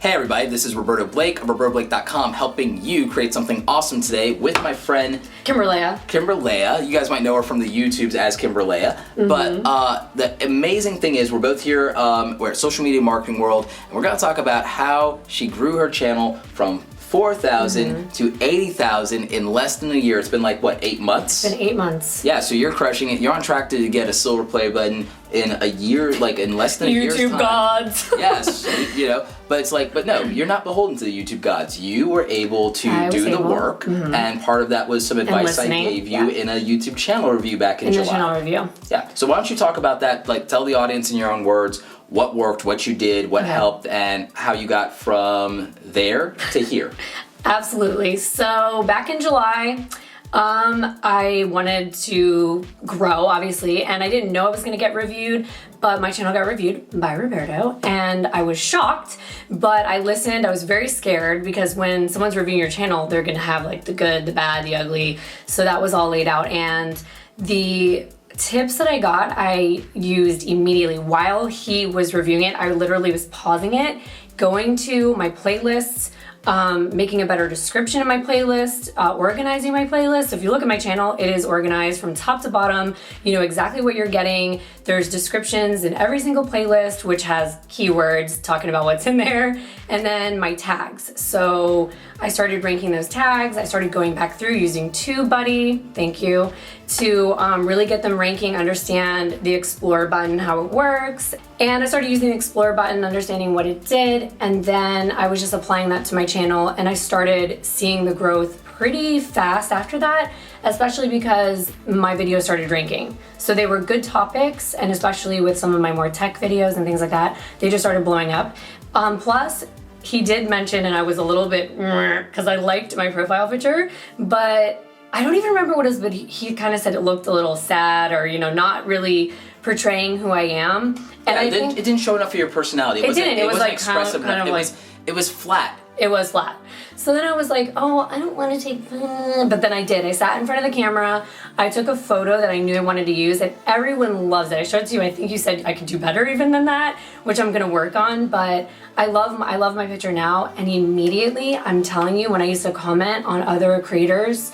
Hey everybody, this is Roberto Blake of RobertoBlake.com, helping you create something awesome today with my friend KimbryLeigha. KimbryLeigha. You guys might know her from the YouTubes as KimbryLeigha. But the amazing thing is we're both here, we're at Social Media Marketing World, and we're going to talk about how she grew her channel from 4,000 to 80,000 in less than a year. It's been like, what, 8 months? It's been 8 months. Yeah, so you're crushing it. You're on track to get a silver play button in a year, like in less than a year's time. YouTube gods. Yes, you know, but it's like, but no, you're not beholden to the YouTube gods. You were able to do the work, and part of that was some advice I gave you in a YouTube channel review back in July. The channel review. Yeah, so why don't you talk about that, like tell the audience in your own words what worked, what you did, what helped, and how you got from there to here. Absolutely. So back in July, I wanted to grow, obviously, and I didn't know I was going to get reviewed, but my channel got reviewed by Roberto, and I was shocked, but I listened. I was very scared because when someone's reviewing your channel, they're going to have like the good, the bad, the ugly. So that was all laid out, and the tips that I got, I used immediately. While he was reviewing it, I literally was pausing it, going to my playlists, making a better description of my playlist, organizing my playlist. So if you look at my channel, it is organized from top to bottom. You know exactly what you're getting. There's descriptions in every single playlist, which has keywords talking about what's in there, and then my tags. So I started ranking those tags. I started going back through using TubeBuddy, thank you, to really get them ranking, understand the Explore button, how it works. And I started using the Explore button, understanding what it did, and then I was just applying that to my channel, and I started seeing the growth pretty fast after that, especially because my videos started ranking. So they were good topics, and especially with some of my more tech videos and things like that, they just started blowing up. Plus, he did mention, and I was a little bit, because I liked my profile picture, but I don't even remember what it was, but he kind of said it looked a little sad, or, you know, not really portraying who I am. And I think it didn't show enough of your personality. It didn't. It was like expressive kind of like, it was flat. It was flat. So then I was like, oh, I don't want to take, but then I did. I sat in front of the camera. I took a photo that I knew I wanted to use, and everyone loves it. I showed it to you. I think you said I could do better even than that, which I'm gonna work on. But I love my picture now, and immediately, I'm telling you, when I used to comment on other creators,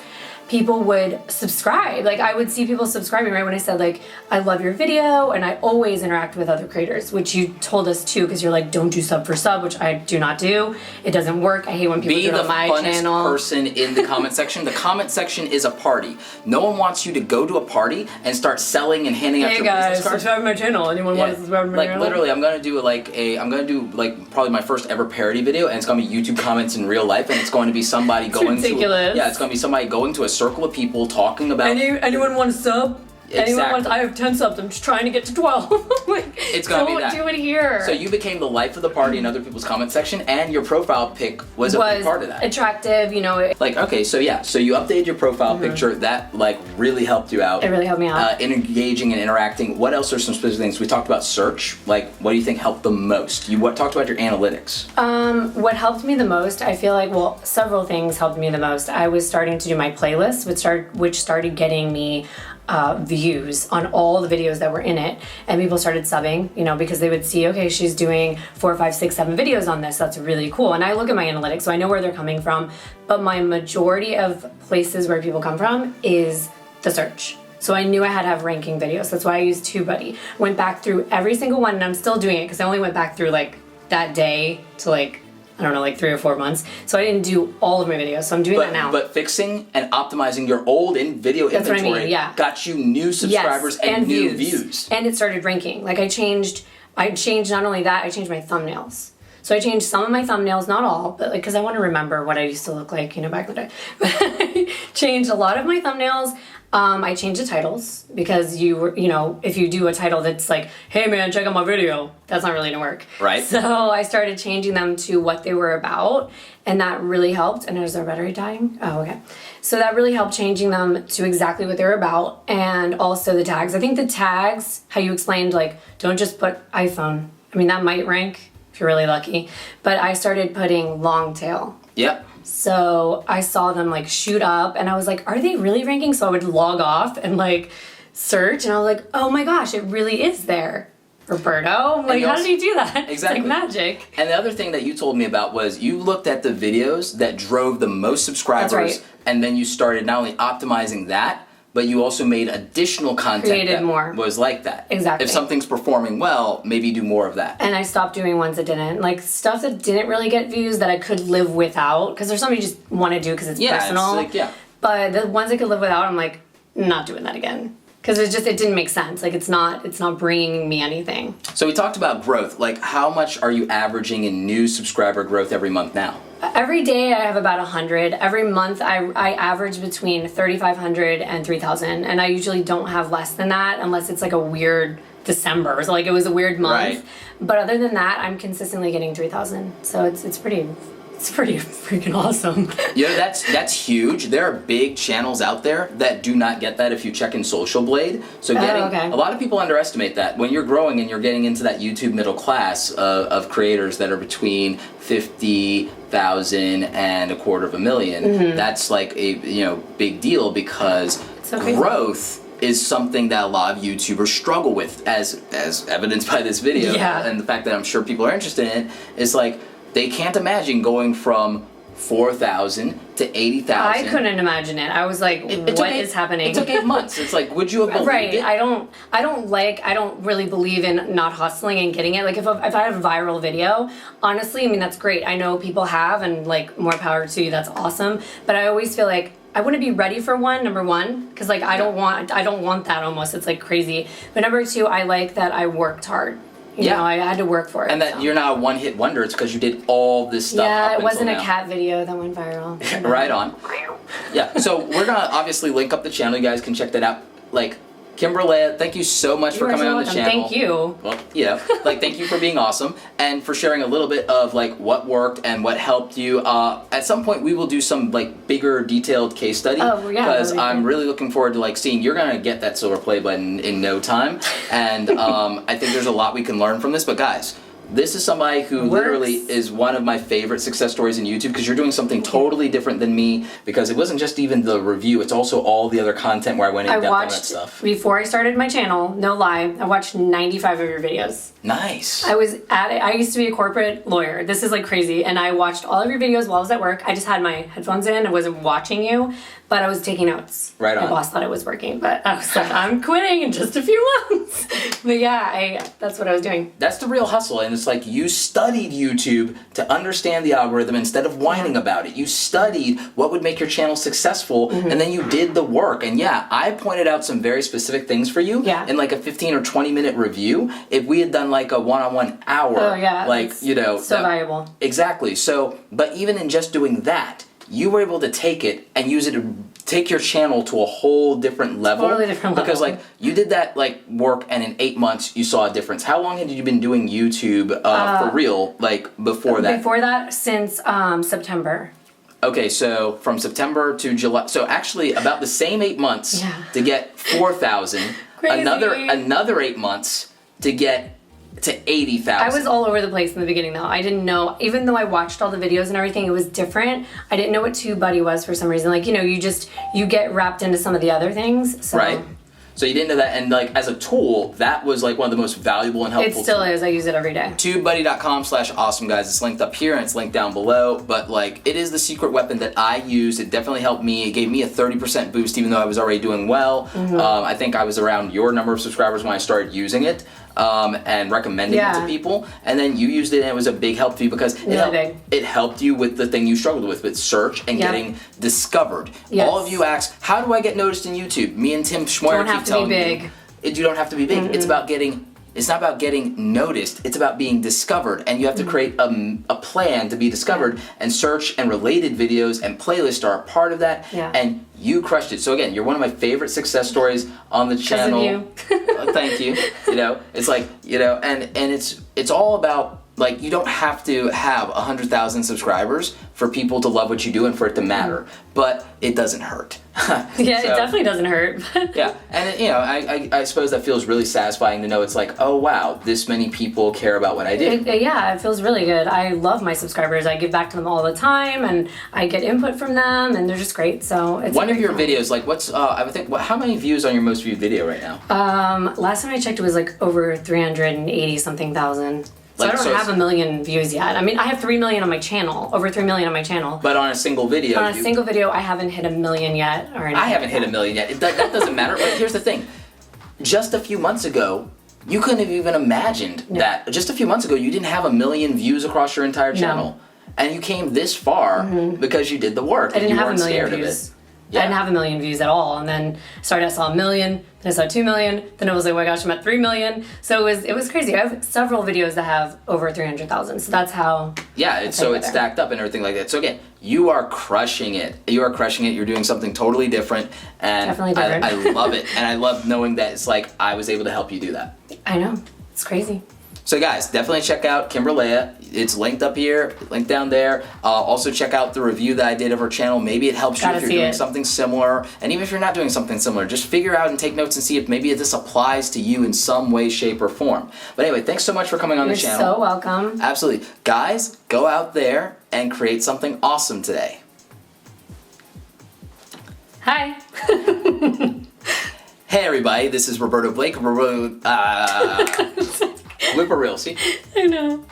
people would subscribe. Like, I would see people subscribing right when I said, like, I love your video, and I always interact with other creators, which you told us too, because you're like, don't do sub for sub, which I do not do. It doesn't work. I hate when people do it on my channel. Be the funnest person in the comment section. The comment section is a party. No one wants you to go to a party and start selling and handing out your business cards. Hey guys, subscribe to my channel. Anyone want to subscribe to my channel? Like, literally, I'm gonna do probably my first ever parody video, and it's gonna be YouTube comments in real life, and it's going to be somebody going ridiculous. It's gonna be somebody going to a circle of people talking about. Anyone want to sub? Exactly. I have 10 subs. I'm just trying to get to 12. Like, it's gonna be that. Don't do it here. So you became the life of the party in other people's comment section, and your profile pic was a big part of that. Attractive, you know. Like, okay, so yeah, so you updated your profile picture. That like really helped you out. It really helped me out. Engaging and interacting. What else are some specific things? We talked about search. Like, what do you think helped the most? You talked about your analytics. What helped me the most, I feel like, well, several things helped me the most. I was starting to do my playlist, which started getting me views on all the videos that were in it, and people started subbing, you know, because they would see, okay, she's doing 4, 5, 6, 7 videos on this. That's really cool. And I look at my analytics, so I know where they're coming from, but my majority of places where people come from is the search. So I knew I had to have ranking videos. That's why I used TubeBuddy. Went back through every single one, and I'm still doing it because I only went back through like that day to like, I don't know, like 3 or 4 months. So I didn't do all of my videos, so I'm doing that now. But fixing and optimizing your old video inventory got you new subscribers and new views. And it started ranking. Like I changed not only that, I changed my thumbnails. So I changed some of my thumbnails, not all, but like, because I want to remember what I used to look like, you know, back in the day. But I changed a lot of my thumbnails. I changed the titles because if you do a title that's like, hey man, check out my video, that's not really gonna work. Right. So I started changing them to what they were about, and that really helped. And is our battery dying? Oh, okay. So that really helped, changing them to exactly what they were about, and also the tags. I think the tags, how you explained, like, don't just put iPhone. I mean, that might rank if you're really lucky, but I started putting long tail. Yep. So I saw them like shoot up, and I was like, are they really ranking? So I would log off and like search, and I was like, oh my gosh, it really is there. Roberto, like, how did you do that? Exactly. It's like magic. And the other thing that you told me about was you looked at the videos that drove the most subscribers, That's right. and then you started not only optimizing that, but you also made additional content Created that more. was like that. Exactly. If something's performing well, maybe do more of that. And I stopped doing ones that didn't. Like, stuff that didn't really get views that I could live without. Because there's something you just want to do because it's personal. It's like, But the ones I could live without, I'm like, not doing that again. Because it didn't make sense. Like, it's not bringing me anything. So we talked about growth. Like, how much are you averaging in new subscriber growth every month now? Every day I have about 100. Every month I average between 3,500 and 3,000. And I usually don't have less than that unless it's like a weird December. So like it was a weird month. Right. But other than that, I'm consistently getting 3,000. So it's pretty freaking awesome. You know, that's huge. There are big channels out there that do not get that if you check in Social Blade. So a lot of people underestimate that. When you're growing and you're getting into that YouTube middle class of creators that are between 50,000 and 250,000, that's like a big deal because growth is something that a lot of YouTubers struggle with, as evidenced by this video, and the fact that I'm sure people are interested in it. Is like they can't imagine going from 4,000 to 80,000. I couldn't imagine it. I was like, what is happening? It took 8 months. It's like, would you have believed it? I don't really believe in not hustling and getting it. Like if I have a viral video, honestly, I mean, that's great. I know people have, and like more power to you. That's awesome. But I always feel like I wouldn't be ready for number one, because like I don't want that almost. It's like crazy. But number two, I like that I worked hard. You know, I had to work for it. And that you're not a one-hit wonder. It's because you did all this stuff. Yeah, it wasn't a cat video that went viral. Right on. Yeah, so we're going to obviously link up the channel. You guys can check that out. Like, KimbryLeigha, thank you so much for coming on the channel. Thank you. Well, thank you for being awesome and for sharing a little bit of like what worked and what helped you. At some point, we will do some like bigger, detailed case study. Oh, yeah. Because I'm really looking forward to like seeing. You're gonna get that silver play button in no time, and I think there's a lot we can learn from this. But guys, this is somebody who literally is one of my favorite success stories in YouTube, because you're doing something totally different than me, because it wasn't just even the review, it's also all the other content where I went in depth on that stuff. Before I started my channel, no lie, I watched 95 of your videos. Nice. I used to be a corporate lawyer. This is like crazy. And I watched all of your videos while I was at work. I just had my headphones in. I wasn't watching you, but I was taking notes. Right on. My boss thought I was working, but I was like, I'm quitting in just a few months. But yeah, that's what I was doing. That's the real hustle. And it's like you studied YouTube to understand the algorithm instead of whining about it. You studied what would make your channel successful, and then you did the work. And yeah, I pointed out some very specific things for you in like a 15 or 20 minute review. If we had done like a one-on-one hour, so valuable. Exactly. So, but even in just doing that, you were able to take it and use it to take your channel to a whole different level. Totally different level. Because like you did that like work, and in 8 months you saw a difference. How long had you been doing YouTube for real? Like before that? Before that, since September. Okay, so from September to July, so actually about the same 8 months to get 4,000. Another 8 months to get to 80,000. I was all over the place in the beginning though. I didn't know, even though I watched all the videos and everything, it was different. I didn't know what TubeBuddy was for some reason. Like, you get wrapped into some of the other things. So. Right. So you didn't know that, and like as a tool, that was like one of the most valuable and helpful. It still is. I use it every day. TubeBuddy.com/awesome, guys. It's linked up here and it's linked down below. But like, it is the secret weapon that I use. It definitely helped me. It gave me a 30% boost, even though I was already doing well. I think I was around your number of subscribers when I started using it. And recommending it to people, and then you used it, and it was a big help to you because it helped you with the thing you struggled with search and getting discovered. Yes. All of you ask, how do I get noticed in YouTube? Me and Tim Schmoyer keep telling you, you don't have to be big. It's about getting. It's not about getting noticed, it's about being discovered, and you have to create a plan to be discovered, and search and related videos and playlists are a part of that, and you crushed it. So again, you're one of my favorite success stories on the channel. Because of you. Thank you. It's like, and it's all about like, you don't have to have 100,000 subscribers for people to love what you do and for it to matter, but it doesn't hurt. Yeah, it definitely doesn't hurt. Yeah, and you know, I suppose that feels really satisfying to know it's like, oh wow, this many people care about what I do. Yeah, it feels really good. I love my subscribers. I give back to them all the time, and I get input from them, and they're just great. So it's one of your videos, like, what's I would think, how many views on your most viewed video right now? Last time I checked, it was like over 380 something thousand. So Like, I don't have a million views yet. I mean, I have 3 million on my channel, over 3 million on my channel. But on a single video, On a single video, I haven't hit a million yet. Or anything. I haven't hit a million yet. That doesn't matter. But here's the thing: just a few months ago, you couldn't have even imagined that. Just a few months ago, you didn't have a million views across your entire channel, and you came this far because you did the work. I didn't and you have a weren't million scared views. of it. I didn't have a million views at all, and then I saw a million, then I saw 2 million, then it was like, oh my gosh, I'm at 3 million. So it was crazy. I have several videos that have over 300,000. So that's how. Yeah, it's stacked up and everything like that. So again, you are crushing it. You are crushing it. You're doing something totally different, and Definitely different. I love it. And I love knowing that it's like I was able to help you do that. I know, it's crazy. So guys, definitely check out KimbryLeigha. It's linked up here, linked down there. Also check out the review that I did of her channel. Maybe it helps you if you're doing something similar. And even if you're not doing something similar, just figure out and take notes and see if maybe this applies to you in some way, shape, or form. But anyway, thanks so much for coming on the channel. You're so welcome. Absolutely. Guys, go out there and create something awesome today. Hi. Hey everybody, this is Roberto Blake. Blooper reel, see? I know.